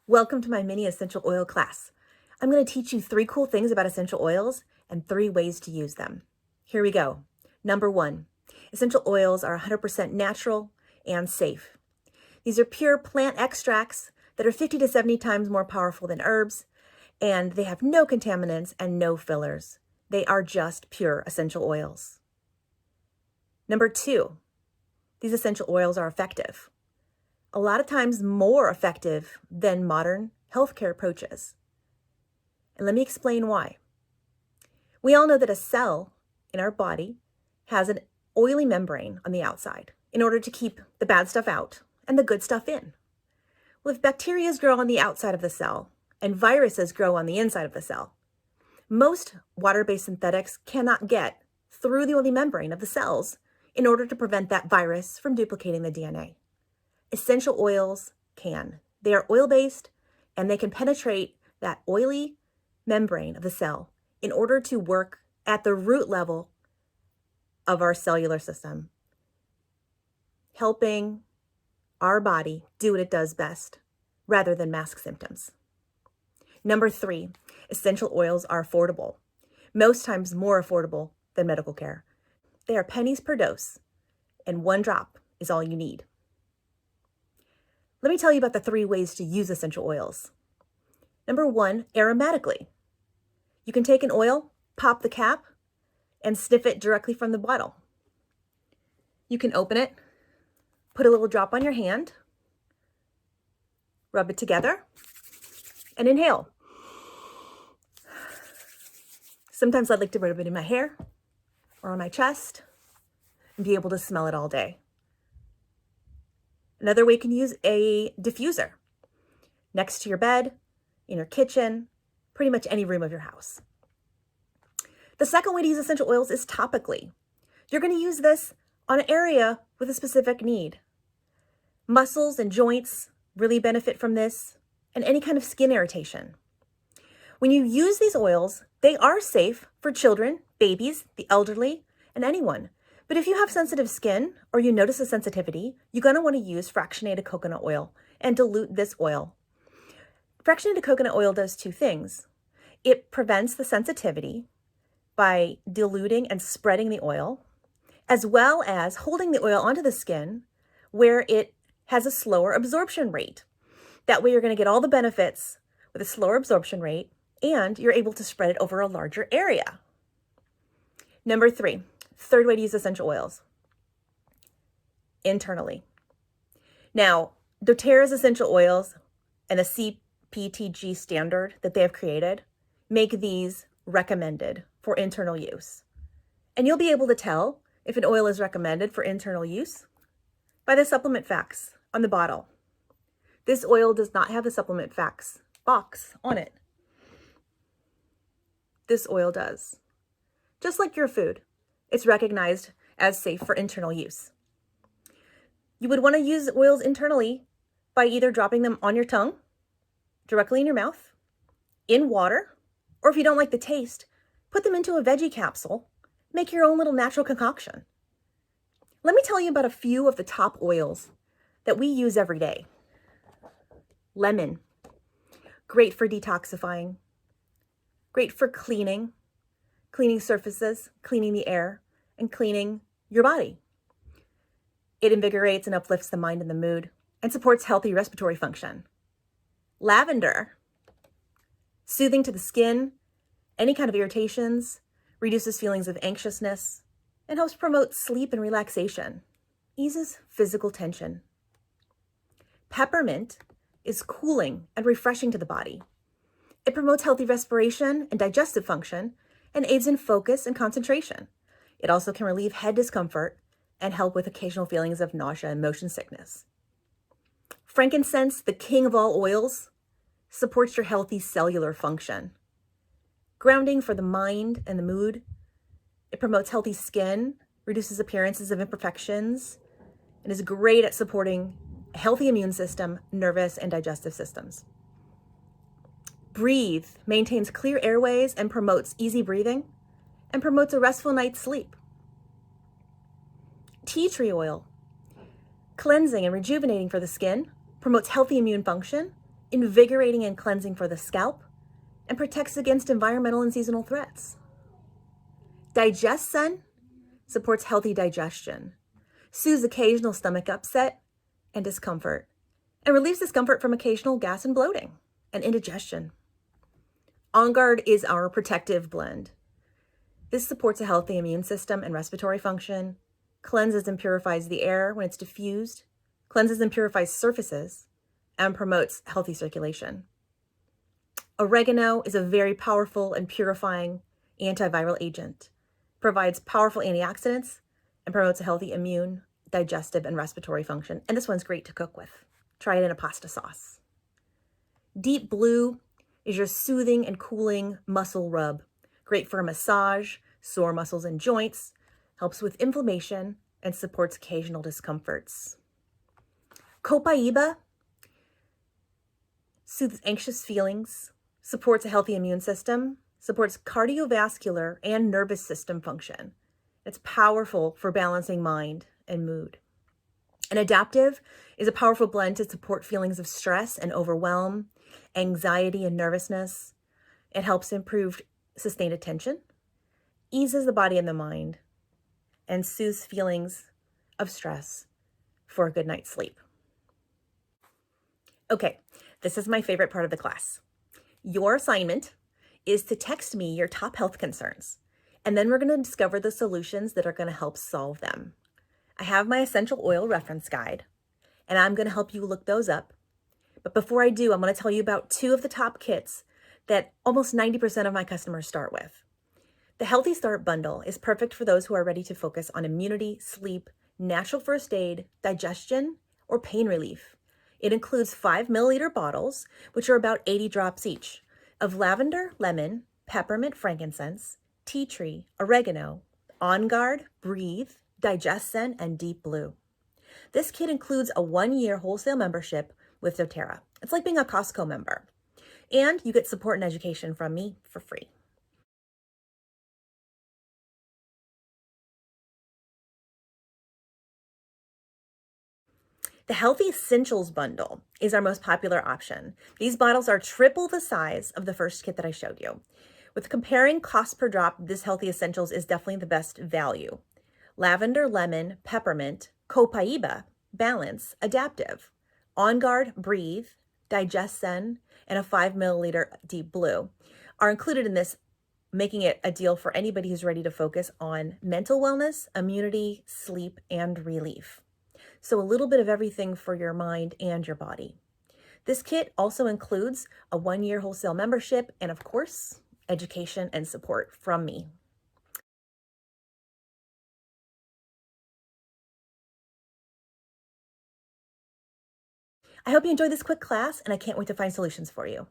Welcome to my mini essential oil class. I'm going to teach you 3 cool things about essential oils and 3 ways to use them. Here we go. Number 1, essential oils are 100% natural and safe. These are pure plant extracts that are 50 to 70 times more powerful than herbs, and they have no contaminants and no fillers. They are just pure essential oils. Number 2, these essential oils are effective. A lot of times more effective than modern healthcare approaches. And let me explain why. We all know that a cell in our body has an oily membrane on the outside in order to keep the bad stuff out and the good stuff in. Well, if bacteria grow on the outside of the cell and viruses grow on the inside of the cell, most water-based synthetics cannot get through the oily membrane of the cells in order to prevent that virus from duplicating the DNA. Essential oils can. They are oil-based and they can penetrate that oily membrane of the cell in order to work at the root level of our cellular system, helping our body do what it does best rather than mask symptoms. Number 3, essential oils are affordable, most times more affordable than medical care. They are pennies per dose, and 1 drop is all you need. Let me tell you about the 3 ways to use essential oils. Number 1, aromatically. You can take an oil, pop the cap, and sniff it directly from the bottle. You can open it, put a little drop on your hand, rub it together, and inhale. Sometimes I'd like to rub it in my hair or on my chest and be able to smell it all day. Another way you can use a diffuser next to your bed, in your kitchen, pretty much any room of your house. The second way to use essential oils is topically. You're going to use this on an area with a specific need. Muscles and joints really benefit from this, and any kind of skin irritation. When you use these oils, they are safe for children, babies, the elderly, and anyone. But if you have sensitive skin or you notice a sensitivity, you're going to want to use fractionated coconut oil and dilute this oil. Fractionated coconut oil does 2 things. It prevents the sensitivity by diluting and spreading the oil, as well as holding the oil onto the skin where it has a slower absorption rate. That way you're going to get all the benefits with a slower absorption rate, and you're able to spread it over a larger area. Number 3. Third way to use essential oils, internally. Now, doTERRA's essential oils and the CPTG standard that they have created make these recommended for internal use. And you'll be able to tell if an oil is recommended for internal use by the supplement facts on the bottle. This oil does not have the supplement facts box on it. This oil does. Just like your food. It's recognized as safe for internal use. You would want to use oils internally by either dropping them on your tongue, directly in your mouth, in water, or if you don't like the taste, put them into a veggie capsule, make your own little natural concoction. Let me tell you about a few of the top oils that we use every day. Lemon, great for detoxifying, great for cleaning surfaces, cleaning the air, and cleaning your body. It invigorates and uplifts the mind and the mood and supports healthy respiratory function. Lavender, soothing to the skin, any kind of irritations, reduces feelings of anxiousness, and helps promote sleep and relaxation, eases physical tension. Peppermint is cooling and refreshing to the body. It promotes healthy respiration and digestive function and aids in focus and concentration. It also can relieve head discomfort and help with occasional feelings of nausea and motion sickness. Frankincense, the king of all oils, supports your healthy cellular function. Grounding for the mind and the mood. It promotes healthy skin, reduces appearances of imperfections, and is great at supporting a healthy immune system, nervous and digestive systems. Breathe maintains clear airways and promotes easy breathing and promotes a restful night's sleep. Tea tree oil, cleansing and rejuvenating for the skin, promotes healthy immune function, invigorating and cleansing for the scalp, and protects against environmental and seasonal threats. Digestion supports healthy digestion, soothes occasional stomach upset and discomfort, and relieves discomfort from occasional gas and bloating and indigestion. On Guard is our protective blend. This supports a healthy immune system and respiratory function, cleanses and purifies the air when it's diffused, cleanses and purifies surfaces, and promotes healthy circulation. Oregano is a very powerful and purifying antiviral agent, provides powerful antioxidants, and promotes a healthy immune, digestive, and respiratory function. And this one's great to cook with. Try it in a pasta sauce. Deep Blue is your soothing and cooling muscle rub. Great for a massage, sore muscles and joints, helps with inflammation, and supports occasional discomforts. Copaiba soothes anxious feelings, supports a healthy immune system, supports cardiovascular and nervous system function. It's powerful for balancing mind and mood. And Adaptive is a powerful blend to support feelings of stress and overwhelm, anxiety and nervousness. It helps improve sustained attention, eases the body and the mind, and soothes feelings of stress for a good night's sleep. Okay, this is my favorite part of the class. Your assignment is to text me your top health concerns, and then we're going to discover the solutions that are going to help solve them. I have my essential oil reference guide, and I'm going to help you look those up. But before I do, I'm going to tell you about two of the top kits that almost 90% of my customers start with. The Healthy Start Bundle is perfect for those who are ready to focus on immunity, sleep, natural first aid, digestion, or pain relief. It includes 5 milliliter bottles, which are about 80 drops each, of lavender, lemon, peppermint, frankincense, tea tree, oregano, On Guard, Breathe, Digestion, and Deep Blue. This kit includes a 1-year wholesale membership with doTERRA. It's like being a Costco member. And you get support and education from me for free. The Healthy Essentials Bundle is our most popular option. These bottles are triple the size of the first kit that I showed you. With comparing cost per drop, this Healthy Essentials is definitely the best value. Lavender, lemon, peppermint, copaiba, balance, adaptive, On Guard, Breathe, Digestion, and a 5 milliliter Deep Blue are included in this, making it a deal for anybody who's ready to focus on mental wellness, immunity, sleep, and relief. So a little bit of everything for your mind and your body. This kit also includes a 1-year wholesale membership and, of course, education and support from me. I hope you enjoyed this quick class, and I can't wait to find solutions for you.